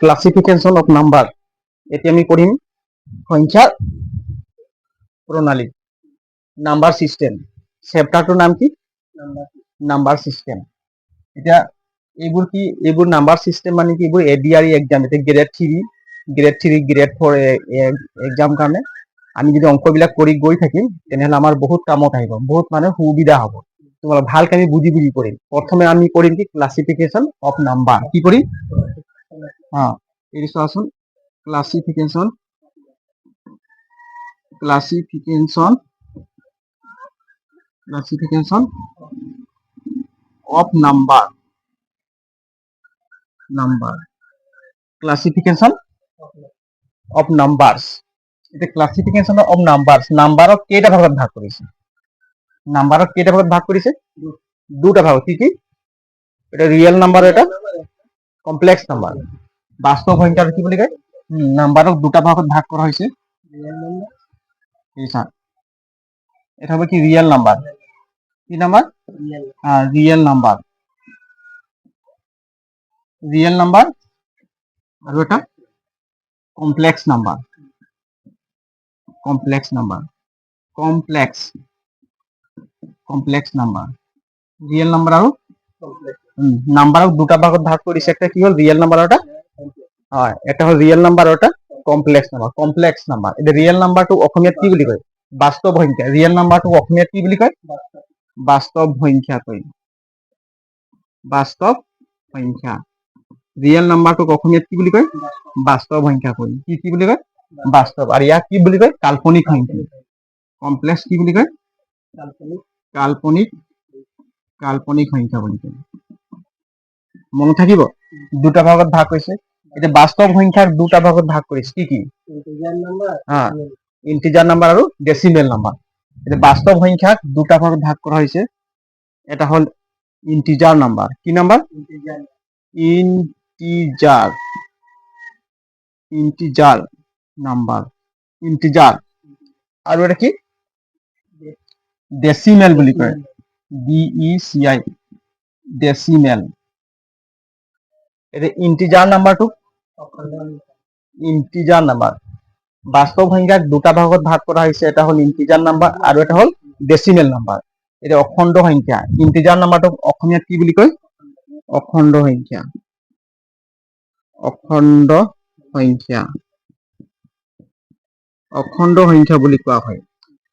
Classification of number. এতিয়া আমি পঢ়িম সংখ্যাৰ প্ৰণালী, নাম্বাৰ সিস্টেম। চেপ্টাৰটোৰ নাম কি? Number system. এতিয়া এইবোৰ কি? এইবোৰ নাম্বাৰ সিস্টেম মানে কি? এইবোৰ এডিআৰই এক্সাম, এতিয়া গ্ৰেড 3, গ্ৰেড 4 এক্সাম কাৰণে আমি যদি অংকবিলাক কৰি গৈ থাকিম তেনেহ'লে আমাৰ বহুত কামত আহিব, বহুত মানে সুবিধা হ'ব। তোমালোক ভালকে আমি বুজি কৰিম। প্ৰথমে আমি কৰিম কি? Classification of number. কি কৰিম? এই চোৱাচোন, classification of number. Classification of numbers. এটা ক্লাসিফিকেশন অফ নাম্বাৰস। নাম্বাৰক কেইটা ভাগত ভাগ কৰিছে? নাম্বাৰক কেইটা ভাগত ভাগ কৰিছে? দুটা ভাগ। কি কি? এটা ৰিয়েল নাম্বাৰ, এটা কমপ্লেক্স নাম্বাৰ। বাস্তব সংখ্যা কি বুলি কয়? নাম্বাৰক দুটা ভাগত ভাগ কৰা হৈছে। এটা হবে কি? Real number. কি number? Real number. Real number আর এটা complex number. Complex number. Complex number. Real number আর নাম্বারক দুটা ভাগত ভাগ কৰিছে। একটা কি হল? রিয়েল নাম্বার, ওটা এটা হল রিয়েল নাম্বার, ওটা কমপ্লেক্স নাম্বার। Complex number. এটা রিয়েল নাম্বারটো অসমীয়াত কি বুলি কয়? বাস্তব সংখ্যা। রিয়েল নাম্বারটো অসমীয়াত কি বুলি কয়? বাস্তব সংখ্যা কয়। বাস্তব সংখ্যা। রিয়েল নাম্বারটোক অসমীয়াত কি বুলি কয়? বাস্তব সংখ্যা কয়। কি বুলি কয়? বাস্তব। আর ইয়াক কি বুলি কয়? কাল্পনিক সংখ্যা। কমপ্লেক্স কি বুলি কয়? কাল্পনিক সংখ্যা বুলি কয়। মনত থাকিব? দুটা ভাগত ভাগ হৈছে। এতিয়া বাস্তব সংখ্যাক দুটা ভাগত ভাগ কৰিছে। কি কি? ইন্টিজার নাম্বার আর ডেসিমেল নাম্বার। এটা বাস্তব সংখ্যাক দুটা ভাগত ভাগ করা হয়েছে। এটা হল ইন্টিজার নাম্বার। কি নাম্বার? Integer number. ইন্টিজার। আর এটা কি? ডেসিমেল বুলি কয়। DECI, decimal. এটা ইন্টিজার নাম্বারটো ইন্টিজার নাম্বার। বাস্তব সংখ্যাক দুটা ভাগত ভাগ করা হয়েছে। এটা হল ইন্টিজার নাম্বার আর এটা হল ডেসিমেল নাম্বার। এটা অখণ্ড সংখ্যা। ইন্টিজার নাম্বারটো অসমীয়াত কি বুলি কয়? অখণ্ড সংখ্যা। অখণ্ড সংখ্যা। অখণ্ড সংখ্যা বুলি কোৱা হয়।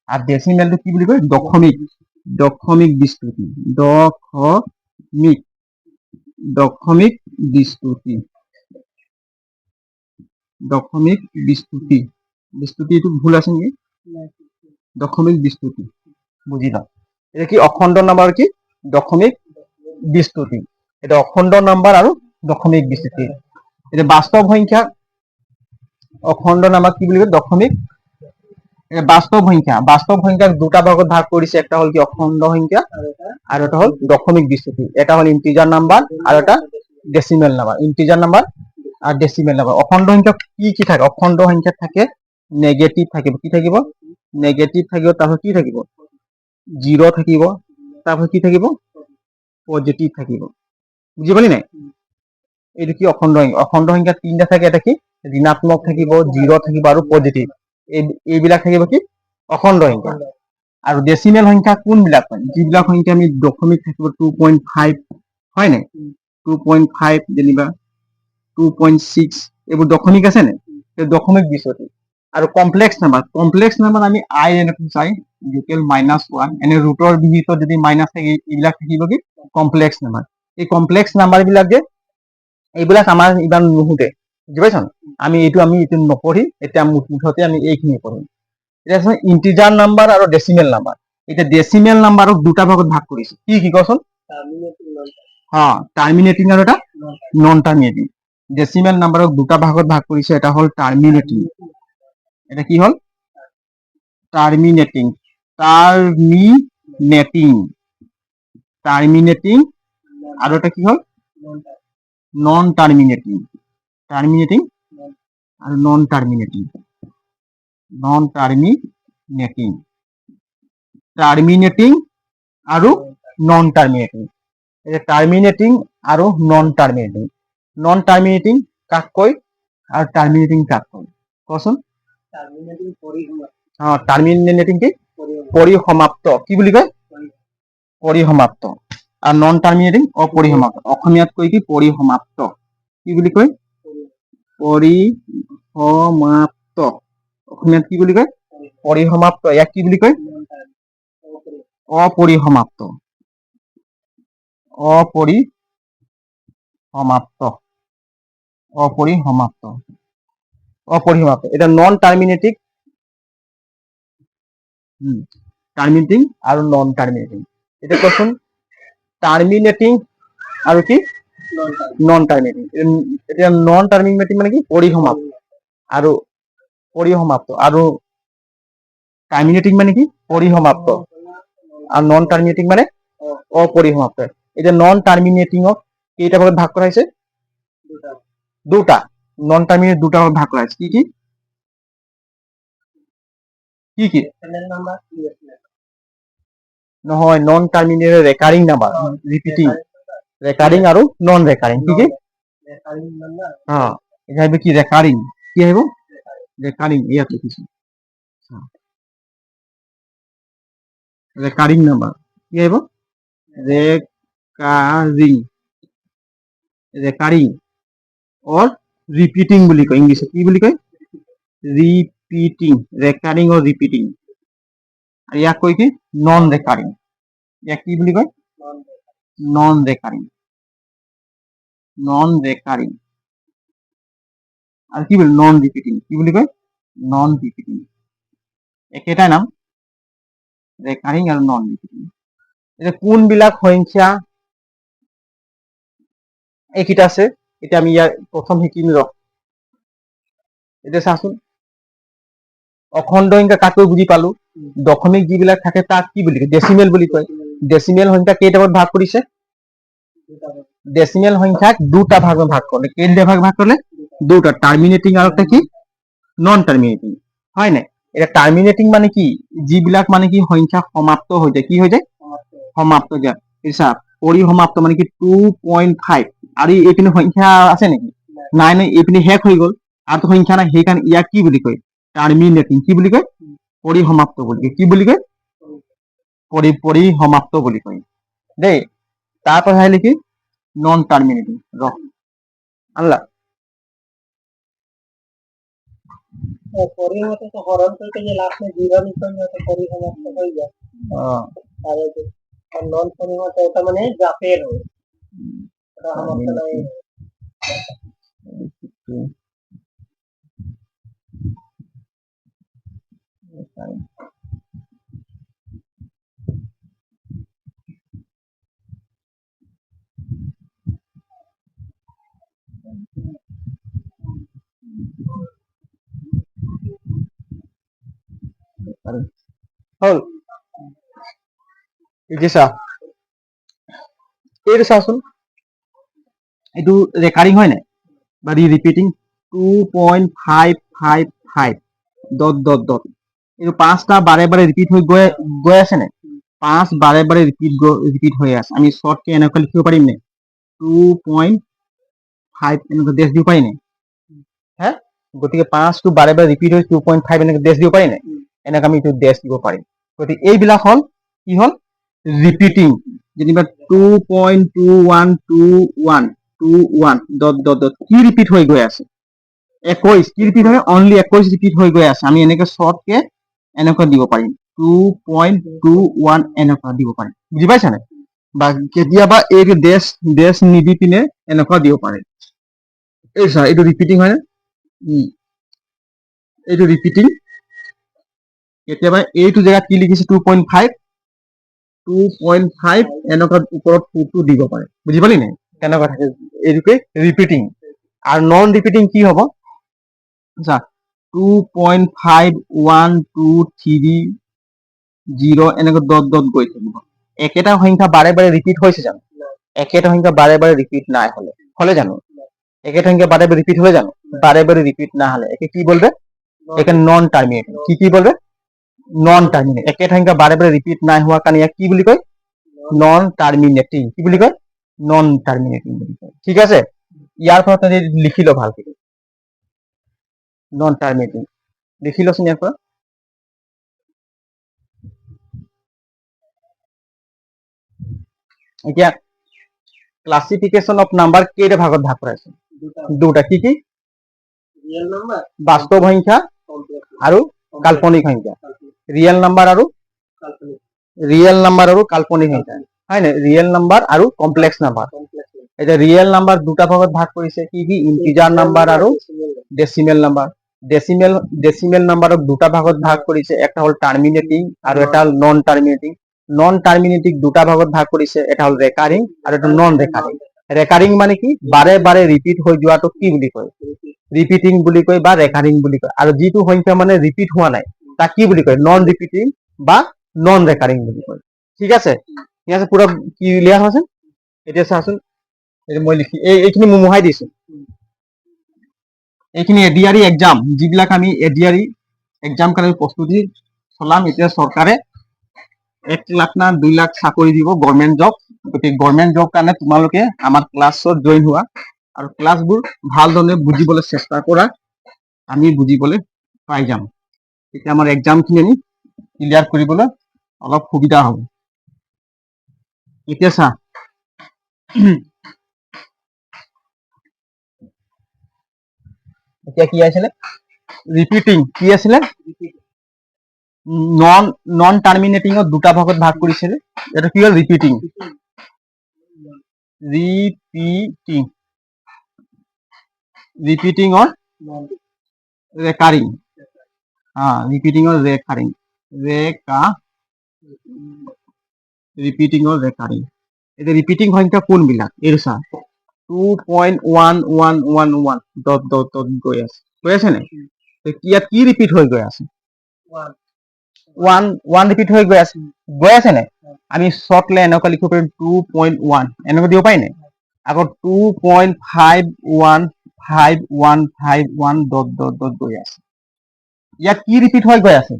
আর ডেসিমেলটো কি বুলি কয়? দশমিক। দশমিক বিস্তৃতি। দশমিক বিস্তৃতি। দশমিক বিস্তৃতি। বিস্তৃতি এইটো ভুল আছে নেকি? দশমিক বিস্তৃতি। বুঝিলা? এটা কি? অখণ্ড নাম্বার, কি? দশমিক বিস্তৃতি। এটা অখণ্ড নাম্বার আর দশমিক বিস্তৃতি। এটা বাস্তব সংখ্যা অখণ্ড নাম্বার কি বুলি কয়? দশমিক। বাস্তব সংখ্যা। বাস্তব সংখ্যাক দুটা ভাগত ভাগ কৰিছে। একটা হল কি? অখণ্ড সংখ্যা আর এটা হল দশমিক বিস্তৃতি। এটা হল ইন্টিজার নাম্বার আর এটা ডেসিমেল নাম্বার। ইন্টিজার নাম্বার আর ডেসিমেল নাম্বার। অখণ্ড সংখ্যা কি কি থাকে? অখণ্ড সংখ্যা থাকে নেগেটিভ থাকিব। কি থাকিব? নেগেটিভ থাকিব। তারপর কি থাকিব? জিরো থাকিব। তারপর কি থাকিব? পজিটিভ থাকিব। বুঝি পালি নাই? এইটো কি? অখণ্ড সংখ্যা। অখণ্ড সংখ্যা তিনটা থাকে। এটা কি? ঋণাত্মক থাকিব, জিরো থাকিব আর পজিটিভ। এইবিলাক থাকিব কি? অখণ্ড সংখ্যা। আর ডেসিমেল সংখ্যা কোনবিলাক? যিবিলাক সংখ্যা আমি দশমিক থাকিব 2.5, হয় নাই? 2.5 যেনিবা 2.6 এইবোৰ দশমিক আছে নাই? দশমিক বিস্তৃতি। আৰ কমপ্লেক্স নাম্বাৰ আমি আই এনেকৈ চাই -1 এনে ৰুটৰ ভিতৰত যদি মাইনাস থাকে এইবিলাক থাকিব কি? Complex number. এই কমপ্লেক্স নাম্বাৰ বিলাক যে এইবিলাক আমাৰ ইমান নুশুতে। বুঝি পাইছ? আমি এইটো নপঢ়ি এতিয়া মুঠতে আমি এইখিনি পঢ়িম। এটা ইন্টিজার নাম্বার আর ডেসিমেল নাম্বার। এটা ডেসিমেল নাম্বারক দুটা ভাগত ভাগ কৰিছে। কি কি কচোন? টাৰ্মিনেটিং আৰ এটা নন টাৰ্মিনেটিং। ডেসিমেল নাম্বাৰক দুটা ভাগত ভাগ কৰিছে। এটা হল টার্মিনেটিং। এটা কি হল? টার্মিনেটিং। টার্মিনেটিং আর এটা কি হল? Non terminating. টার্মিনেটিং আর নন টার্মিনেটিং। টার্মিনেটিং আর নন টার্মিনেটিং। এটা টার্মিনেটিং আর নন টার্মিনেটিং। নন টার্মিনেটিং কাক কয়? আৰু টাৰ্মিনেটিং কাক কয় কোৱাচোন টাৰ্মিনেটিং কি পৰিসমাপ্ত কি বুলি কয় পৰিসমাপ্ত আৰু নন টাৰ্মিনেটিং অপৰিসমাপ্ত অসমীয়াত কৈ কি পৰিসমাপ্ত কি বুলি কয় পৰিসমাপ্ত অসমীয়াত কি বুলি কয় পৰিসমাপ্ত ইয়াক কি বুলি কয় অপৰিসমাপ্ত অপৰিসমাপ্ত অপৰিসমাপ্ত অপৰিসমাপ্ত এটা নন টাৰ্মিনেটিং টাৰ্মিনেটিং আৰু নন টাৰ্মিনেটিং এটা কোৱাচোন টাৰ্মিনেটিং আৰু কি নন টাৰ্মিনেটিং এতিয়া নন টাৰ্মিনেটিং মানে কি পৰিসমাপ্ত আৰু পৰিসমাপ্ত আৰু টাৰ্মিনেটিং মানে কি পৰিসমাপ্ত আৰু নন টাৰ্মিনেটিং মানে অপৰিসমাপ্ত এতিয়া নন টাৰ্মিনেটিংক কেইটা ভাগত ভাগ কৰা হৈছে দুটা নন টাৰ্মিনেট দুটা ভাগত ভাগ কৰা হৈছে কি কি কি নহয় non terminate recurring number repeating recurring আৰু নন ৰেকাৰিং কি কি এটা আহিব কি ৰেকাৰিং কি আহিব ৰেকাৰিং ইয়াত লিখিছো ৰেকাৰিং নাম্বাৰ কি আহিব ৰেকাৰিং ৰেকাৰিং অৰ ৰিপিটিং বুলি কয় ইংলিছত কি বুলি কয় ৰিপিটিং ৰেকাৰিং অৰ ৰিপিটিং আৰু ইয়াক কয় কি নন ৰেকাৰিং ইয়াক কি বুলি কয় নন ৰেকাৰিং আৰু কি বুলি নন ৰিপিটিং কি বুলি কয় নন ৰিপিটিং একেটাই নাম ৰেকাৰিং আৰু নন ৰিপিটিং এতিয়া কোনবিলাক সংখ্যা এইকেইটা আছে এতিয়া আমি ইয়াৰ প্ৰথম শিকিম ৰ এতিয়া চাচোন অখণ্ড সংখ্যা কাকো বুজি পালো দশমিক যিবিলাক থাকে তাক কি বুলি কয় ডেচিমেল বুলি কয় ডেচিমেল সংখ্যা কেইটা ভাগত ভাগ কৰিছে ডেচিমেল সংখ্যাক দুটা ভাগত ভাগ করলে কেইটা ভাগ করলে দুটা টার্মিনেটিং আর একটা কি নন টার্মিনেটিং হয় না এটা টার্মিনেটিং মানে কি যিবিলাক মানে কি সংখ্যা সমাপ্ত হৈ যায় কি হৈ যায় সমাপ্ত যায় হিচাপ পৰিসমাপ্ত মানে কি 2.5 আৰু এইপিনে সংখ্যা আছে নেকি নাই নাই এইপিনে শেষ হৈ গ'ল আৰু তো সংখ্যা নাই সেইকাৰণে ইয়াক কি বুলি কয় টাৰ্মিনেটিং কি বুলি কয় পৰিসমাপ্ত বুলি কয় কি বুলি কয় পৰিসমাপ্ত বুলি কয় দেই তারপর হয় লিখি নন টার্মিনেটিং আনলা পরিসমাপ্ত তো হরণ করতে যে লাস্ট में जीरो নিকলে তো পরিসমাপ্ত হয়ে যায় আর নন পরিসমাপ্ত ওটা মানে জাপের হয় এটা সমাপ্ত নয় হল বুজিছা এইটো চাচোন এইটো ৰেকাৰিং হয় নাই বা ৰিপিটিং 2.555 ডট ডট ডট এইটো পাঁচটা বাৰে বাৰে ৰিপিট হৈ গৈ আছে নে পাঁচ বাৰে বাৰে ৰিপিট হৈ আছে আমি শৰ্টকে এনেকৈ লিখিব পাৰিম নে 2.5 এনেকৈ ডেছ দিব পাৰি নে হে গতিকে পাঁচটো বাৰে বাৰে ৰিপিট হৈ 2.5 এনেকৈ ডেছ দিব পাৰি নে এনেকৈ আমি এইটো ডেছ দিব পাৰিম গতিকে এইবিলাক হল কি হল ৰিপিটিং যেনিবা 2.2121 ডট ডট ডট কি ৰিপিট হৈ গৈ আছে 21 কি ৰিপিট হয় অনলি 21 ৰিপিট হৈ গৈ আছে আমি এনেকৈ শৰ্টকে এনেকৈ দিব পাৰিম 2.21 এনেকৈ দিব পাৰিম বুজি পাইছা নে বা কেতিয়াবা এই ডেছ ডেছ নিদি পিনে এনেকৈ দিব পাৰে এই চা এইটো ৰিপিটিং হয় এইটো ৰিপিটিং কেতিয়াবা এইটো জেগাত কি লিখিছে 2.5 এনেকুৱা ওপৰত টুটো দিব পাৰে বুজি পালি নে কেনেকুৱা থাকে এইটোকে ৰিপিটিং আৰু নন ৰিপিটিং কি হ'ব আচ্ছা 2.5123 এনেকৈ ডট ডট গৈ থাকিব একেটা সংখ্যা বাৰে বাৰে ৰিপিট হৈছে জানো একেটা সংখ্যা বাৰে বাৰে রিপিট না হলে জানো একেটা সংখ্যা বারে বারে রিপিট হয়ে জানো বারে বারে রিপিট না হলে একে কি বলবে একে নন টার্মিনেটিং কি বলবে নন টার্মিনেট একেটা সংখ্যা বারে বারে রিপিট না হওয়ার কারণে ইয়াক কি বুলি কয় নন টার্মিনেটিং কি বুলি কয় নন টার্মিনেটিং বুলি কয় ঠিক আছে ইয়াৰ ফলত লিখি লো ভালকে নন টাৰ্মিনেটিং লিখি লচোন ইয়াৰ পৰা এতিয়া ক্লাসিফিকেশন অফ নাম্বাৰ কেইটা ভাগত ভাগ কৰা আছে দুটা কি কি ৰিয়েল নাম্বাৰ বাস্তৱ সংখ্যা আৰু কাল্পনিক সংখ্যা ৰিয়েল নাম্বাৰ আৰু কাল্পনিক কাল্পনিক সংখ্যা হয় না ৰিয়েল নাম্বাৰ আৰু কমপ্লেক্স নাম্বাৰ এটা ৰিয়েল নাম্বাৰ দুটা ভাগত ভাগ কৰিছে কি কি ইন্টিজাৰ নাম্বাৰ আৰু ডেসিমেল নাম্বাৰ ডেসিমেল নাম্বাৰক দুটা ভাগত ভাগ কৰিছে একটা হল টাৰ্মিনেটিং আৰু এটা হল নন টাৰ্মিনেটিং দুটা ভাগত ভাগ কৰিছে এটা হল ৰেকাৰিং আৰু এটা নন ৰেকাৰিং ৰেকাৰিং মানে কি বাৰে বাৰে ৰিপিট হৈ যোৱাটো কি বুলি কয় ৰিপিটিং বুলি কয় বা ৰেকাৰিং বুলি কয় আৰু যিটো সংখ্যা মানে ৰিপিট হোৱা নাই তাক কি বুলি কয় নন ৰিপিটিং বা নন ৰেকাৰিং বুলি কয় ঠিক আছে পুৰা ক্লিয়াৰ হৈছে এতিয়া চাচোন মই লিখি এইখিনি মোহাই দিছো এইখিনি এডিআৰি এক্সাম যিবিলাক আমি এডিআৰি এক্সাম কাৰণে প্ৰস্তুতি চলাম এতিয়া চৰকাৰে 1 লাখ না 2 লাখ চাকৰি দিব গভৰ্ণমেন্ট জব গতিকে গভৰ্ণমেন্ট জব কাৰণে তোমালোকে আমাৰ ক্লাছত জইন হোৱা আৰু ক্লাছবোৰ ভালদৰে বুজিবলৈ চেষ্টা কৰা আমি বুজিবলৈ পাই যাম তেতিয়া আমাৰ এক্সামখিনি আমি ক্লিয়াৰ কৰিবলৈ অলপ সুবিধা হ'ব এতিয়া চা এতিয়া কি আছিলে ৰিপিটিং কি আছিলে নন টাৰ্মিনেটিং দুটা ভাগত ভাগ কৰিছিলে এটা কি হ'ল ৰিপিটিং ৰিপিটিংৰ ৰেকাৰিং ৰিপিটিংৰ ৰেকাৰিং এতিয়া ৰিপিটিং সংখ্যা কোনবিলাক এইটো চা 2.1111 ডট ডট ডট গৈ আছে নে ইয়াত কি ৰিপিট হৈ গৈ আছে ওৱান ৰিপিট হৈ গৈ আছে নে আমি শৰ্টলে এনেকুৱা লিখিব পাৰিম 2.1 এনেকুৱা দিব পাৰি নে আকৌ 2.515151 ডট ডট ডট গৈ আছে ইয়াত কি ৰিপিট হৈ গৈ আছে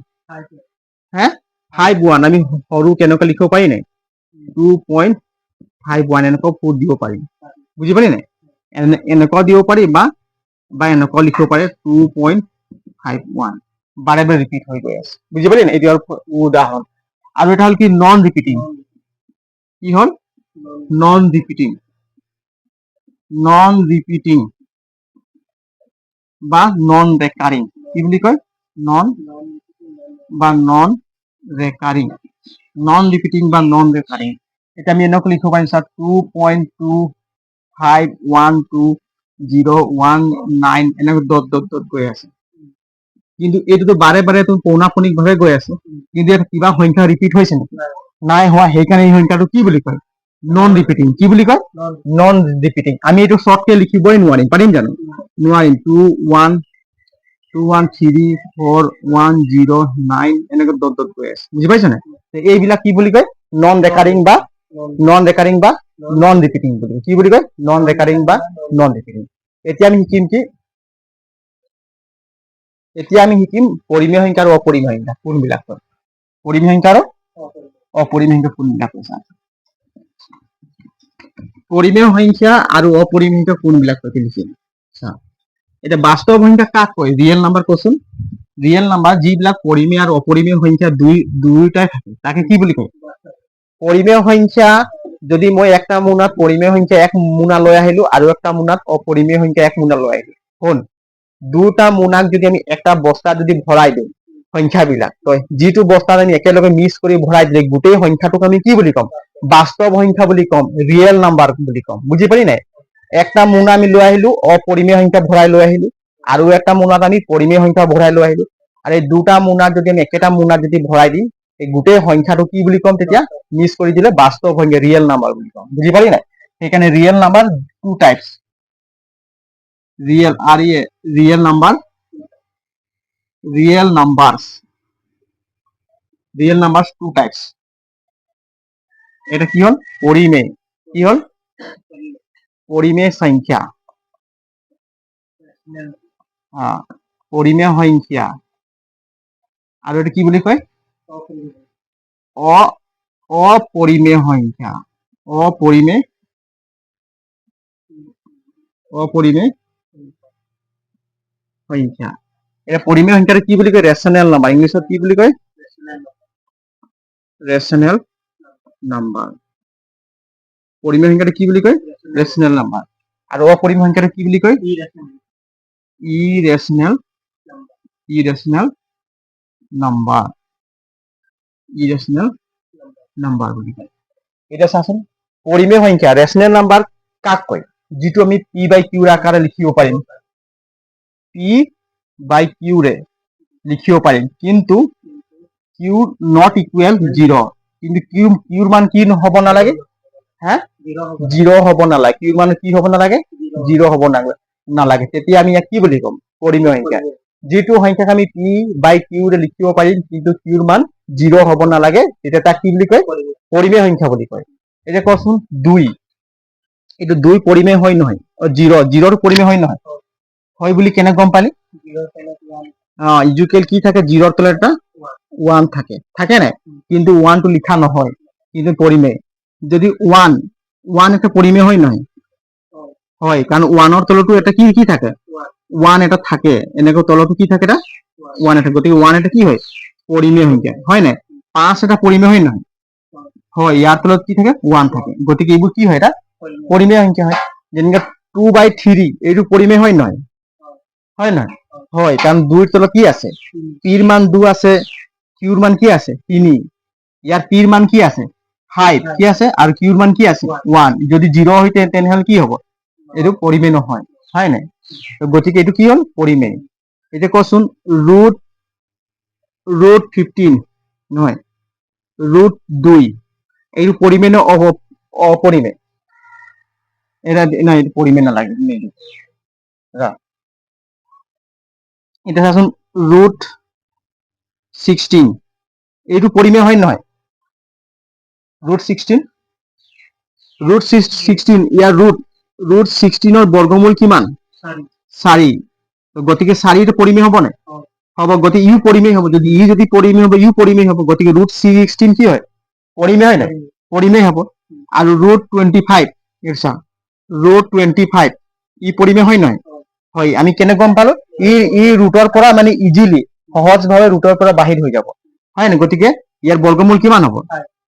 হে 51 আমি সৰু কেনেকুৱা লিখিব পাৰি নে 2.51 এনেকুৱা ফুট দিব পাৰিম বুজি পালি নাই এনেকুৱা দিব পাৰি বা এনেকুৱা লিখিব পাৰে 2.51 বাৰে বাৰে ৰিপিট হৈ গৈ আছে বুজি পালি নাই এইটো উদাহৰণ আৰু এটা হল কি নন ৰিপিটিং কি হল নন ৰিপিটিং বা নন ৰেকাৰিং কি বুলি কয় নন ৰেকাৰিং নন ৰিপিটিং বা নন ৰেকাৰিং এটা আমি এনেকুৱা লিখিব পাৰিম স্যাৰ 2.2512019 এনেকুৱা ডট ডট ডট গৈ আছে কিন্তু এইটোতো বাৰে বাৰে পৌনাপনিক ভাৱে গৈ আছে কিন্তু এটা কিবা সংখ্যা ৰিপিট হৈছে নেকি নাই হোৱা সেইকাৰণে এই সংখ্যাটো কি বুলি কয় নন ৰিপিটিং কি বুলি কয় নন ৰিপিটিং আমি এইটো শৰ্টকে লিখিবই নোৱাৰিম পাৰিম জানো নোৱাৰিম 2134109 এনেকৈ ডট ডট গৈ আছে বুজি পাইছ নে এইবিলাক কি বুলি কয় নন ৰেকাৰিং বা নন ৰিপিটিং বুলি কি বুলি কয় নন ৰেকাৰিং বা নন ৰিপিটিং এতিয়া আমি শিকিম কি পৰিমেয় সংখ্যা আৰু অপৰিমেয় সংখ্যা কোনবিলাক পৰিমেয় সংখ্যা আৰু অপৰিমেয় সংখ্যা কোনবিলাক পৰিমেয় সংখ্যা আৰু অপৰিমেয় সংখ্যা কোনবিলাক লিখিম এটা বাস্তৱ সংখ্যা কাক কয় ৰিয়েল নাম্বাৰ কোন ৰিয়েল নাম্বাৰ যিবিলাক পৰিমেয় আৰু অপৰিমেয় সংখ্যা দুইটাই থাকে তাকে কি বুলি কয় পৰিমেয় সংখ্যা যদি মই একটা মোনাত পৰিমেয় সংখ্যা 1 মোনা লৈ আহিলো আৰু একটা মোনাত অপৰিমেয় সংখ্যা 1 মোনা লৈ আহিলো কোন দুটা মোনাক যদি আমি একটা বস্তা যদি ভৰাই দিওঁ সংখ্যাবিলাক তো যিটো বস্তাত আমি একেলগে মিক্স কৰি ভৰাই দিলে গোটেই সংখ্যাটোক আমি কি বুলি কম বাস্তৱ সংখ্যা বুলি কম ৰিয়েল নাম্বার বুলি কম বুজি পালি নাই একটা মোনা আমি লৈ আহিলো অপৰিমেয় সংখ্যা ভৰাই লৈ আহিলো আৰু একটা মোনাত আমি পৰিমেয় সংখ্যা ভৰাই লৈ আহিলো আৰু এই দুটা মোনাত যদি আমি একেটা মোনাত যদি ভৰাই দিম এই গোটেই সংখ্যাটো কি বুলি কম তেতিয়া মিক্স কৰি দিলে বাস্তৱ সংখ্যা ৰিয়েল নাম্বাৰ বুলি কম বুজি পালি নাই সেইকাৰণে real number two types real numbers two types এটা কি হল পরিমেয় কি হল পরিমেয় সংখ্যা পৰিমেয় সংখ্যা আৰু এটা কি বুলি কয় অপৰিমেয় সংখ্যা অপৰিমেয় সংখ্যা এটা পৰিমেয় সংখ্যাটো কি বুলি কয় ৰেচনেল নাম্বাৰ ইংলিছত কি বুলি কয় ৰেচনেল নাম্বাৰ পৰিমেয় সংখ্যাটো কি বুলি কয় ৰেচনেল নাম্বাৰ আৰু অপৰিমেয় সংখ্যাটো কি বুলি কয় ইৰেচনেল নাম্বাৰ ইৰেচনেল নাম্বাৰ বুলি কয় এটা চাচোন পৰিমেয় সংখ্যা ৰেচনেল নাম্বাৰ কাক কয় যিটো আমি পি বাই কিউৰ আকাৰে লিখিব পাৰিম পি বাই কিউৰে লিখিব পাৰিম কিন্তু কিউ নট ইকুৱেল 0 কিন্তু কিউৰ মান কি হ'ব নালাগে হা 0 হ'ব নালাগে কিউৰ মান কি হ'ব নালাগে 0 হ'ব নালাগে তেতিয়া আমি ইয়াক কি বুলি ক'ম পৰিমেয় সংখ্যা যিটো সংখ্যাক আমি পি বাই কিউৰে লিখিব পাৰিম কিন্তু কিউৰ মান 0 হ'ব নালাগে তেতিয়া তাক কি বুলি কয় পৰিমেয় সংখ্যা বুলি কয় এতিয়া কচোন 2 এইটো 2 পৰিমেয় হয় নহয় 0 পৰিমেয় হয় নহয় হয় বুলি কেনে গম পালি ইজুকেল কি থাকে 0 তলত এটা 1 থাকে না কিন্তু 1 টো লিখা নহয় কিন্তু পৰিমেয় যদি 1 একটা পৰিমেয় হয় নহয় হয় কারণ 1 এর তলটো এটা কি থাকে 1 এটা থাকে এনেকৈ তলটো কি থাকে এটা 1 এটা গতিকে 1 এটা কি হয় পৰিমেয় সংখ্যা হয় না 5 এটা পৰিমেয় হয় নহয় হয় ইয়াৰ তলত কি থাকে 1 থাকে গতিকে এইবোৰ কি হয় এটা পৰিমেয় সংখ্যা হয় যেনেকৈ 2/3 এইটো পৰিমেয় হয় নহয় হয় না হয় কারণ 2 এর তলত কি আছে পির মান 2 আছে কিউর মান কি আছে 3 ইয়ার পির মান কি আছে 5 কি আছে আর কিউর মান কি আছে 1 যদি 0 হইতে তেনেহলে কি হ'ব এইটো পৰিমেয় নহয় হয় না তো গতিকে এইটো কি হল পৰিমেয় এটা কচোন ৰুট 15 নহয় ৰুট 2 এইটো পৰিমেয় না অপৰিমেয় এটা না এটা পৰিমেয় নালাগে এটা চাচোন ৰুট 16 এইটো পৰিমেয় হয় নহয় ৰুট 16 ইয়াৰ ৰুট 16 ৰ বৰ্গমূল কিমান 4 গতিকে 4 এটা পৰিমেয় হ'ব না হ'ব গতিকে ইউ পৰিমেয় হ'ব যদি ই যদি পৰিমেয় হ'ব ইউ পৰিমেয় হ'ব গতিকে ৰুট 16 কি হয় পৰিমেয় হয় না পৰিমেয় হ'ব আৰু ৰুট 25 এৰছা ৰুট 25 ই পৰিমেয় হয় নহয় হয় আমি কেনে গম পালো ই ৰুটৰ পৰা মানে ইজিলি সহজভাৱে ৰুটৰ পৰা বাহিৰ হৈ যাব হয় না গতিকে ইয়াৰ বৰ্গমূল কিমান হ'ব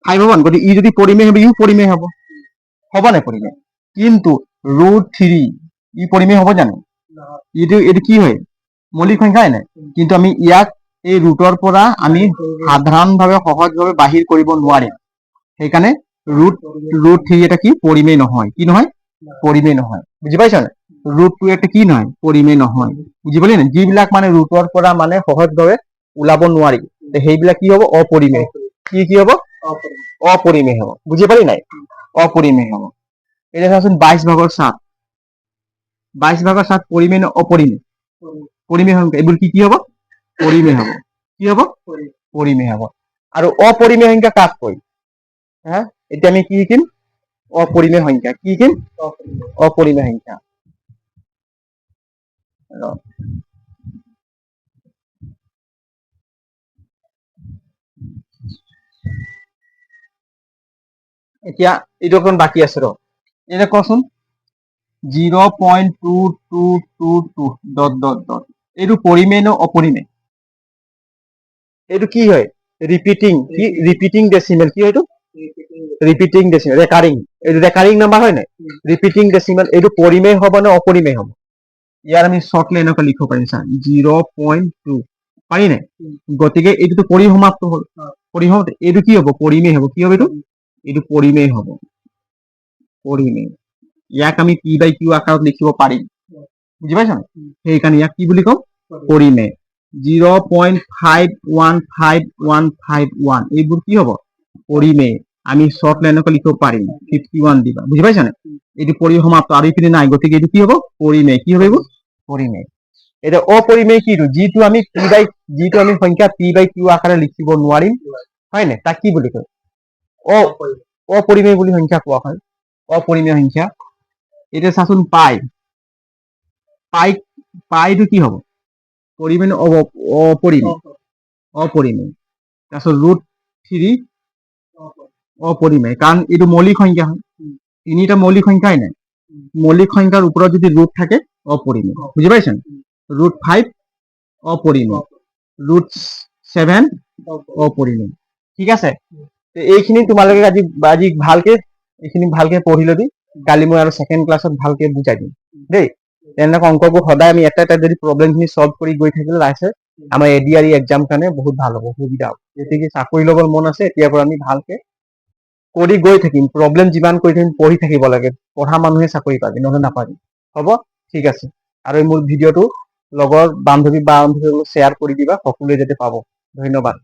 5 হ'ব গতিকে ই যদি পৰিমেয় হবে ইউ পৰিমেয় হ'ব না পৰিমেয় কিন্তু ৰুট 3 ই পৰিমেয় হ'ব জানো এইটো কি হয় মৌলিক সংখ্যা হয় না কিন্তু আমি ইয়াক এই ৰুটৰ পৰা আমি সাধাৰণভাৱে সহজভাৱে বাহিৰ কৰিব নোৱাৰিম সেইকাৰণে ৰুট 3 এটা কি পৰিমেয় নহয় কি নহয় পৰিমেয় নহয় বুজি পাইছা না ৰুট 2 এটা কি নহয় পৰিমেয় নহয় বুজি পালি না যিবিলাক মানে ৰুটৰ পৰা মানে সহজভাৱে ওলাব নোৱাৰি সেইবিলাক কি হ'ব অপৰিমেয় কি হ'ব অপৰিমেয় হ'ব বুজি পালি নাই অপৰিমেয় হ'ব এটা চাচোন 22/7 পৰিমেয় না অপৰিমেয় পৰিমেয় সংখ্যা এইবোৰ কি হ'ব পৰিমেয় হ'ব কি হ'ব পৰিমেয় হ'ব আৰু অপৰিমেয় সংখ্যা কাক কয় হ্যাঁ এতিয়া আমি কি শিকিম অপৰিমেয় সংখ্যা কি শিকিম অপৰিমেয় সংখ্যা এতিয়া এইটো অকণ বাকী আছে এটা কচোন 0.2222 এইটো পৰিমেয় না অপৰিমেয় এইটো কি হয় ৰিপিটিং ডেসিমেল কি হয় এইটো ৰিপিটিং ডেসিমেল ৰেকাৰিং নাম্বাৰ হয় না ৰিপিটিং ডেসিমেল এইটো পৰিমেয় হ'ব না অপৰিমেয় হ'ব ইয়াৰ আমি শৰ্টলি এনেকৈ লিখিব পাৰিম চা 0.2 পাৰি নাই গতিকে এইটো পৰিসমাপ্ত হ'ল পৰিসমাপ্ত এইটো কি হ'ব পৰিমেয় হ'ব কি হ'ব এইটো পৰিমেয় হ'ব পৰিমেয় ইয়াক আমি পি বাই কিউ আকাৰত লিখিব পাৰিম বুজি পাইছা সেইকাৰণে ইয়াক কি বুলি কম পৰিমেয় 0.51551 এইবোৰ কি হ'ব পৰিমেয় আমি শৰ্ট লাইনকে লিখিব পাৰিম 51 দিবা বুজি পাইছা না এইটো পৰিসমাপ্ত আৰু ইপিনে নাই গতিকে এইটো কি হ'ব পৰিমেয় কি হ'ব এইবোৰ পৰিমেয় এটা অপৰিমেয় কি যিটো আমি সংখ্যা পি বাই কিউ আকাৰে লিখিব নোৱাৰিম হয় না তাক কি বুলি কয় অপৰিমেয় বুলি সংখ্যা কোৱা হয় অপৰিমেয় সংখ্যা এটা চাচোন পাইটো কি হ'ব পৰিমেয় অপৰিমেয় তাৰপিছত ৰুট 3 অপরিমেয় কারণ এটা মৌলিক সংখ্যা হয় তিনিটা মৌলিক সংখ্যাই নাই মৌলিক সংখ্যার উপরে যদি রুট থাকে অপরিমেয় বুঝি পাইছেন √5 অপৰিমেয় √7 অপৰিমেয় ঠিক আছে তে এইখিনি তোমালোকে আজি ভালকে পঢ়ি লবি কালি মই আৰু ছেকেণ্ড ক্লাছত ভালকে বুজাই দিম দেই তেনেকৈ অংকবোৰ সদায় আমি এটা যদি প্ৰব্লেমখিনি সলভ কৰি গৈ থাকিলে লাষ্টত আমাৰ এডিআৰই এক্সাম কাৰণে বহুত ভাল হ'ব সুবিধা হ'ব গতিকে চাকৰি ল'বৰ মন আছে এতিয়াৰ পৰা আমি ভালকে কৰি গৈ থাকিম প্ৰব্লেম যিমান কৰি থাকিম পঢ়ি থাকিব লাগে পঢ়া মানুহে চাকৰি পাবি নহ'লে নাপাবি হ'ব ঠিক আছে আৰু এই মোৰ ভিডিঅ'টো লগৰ বান্ধৱীক শ্বেয়াৰ কৰি দিবা সকলোৱে যাতে পাব ধন্যবাদ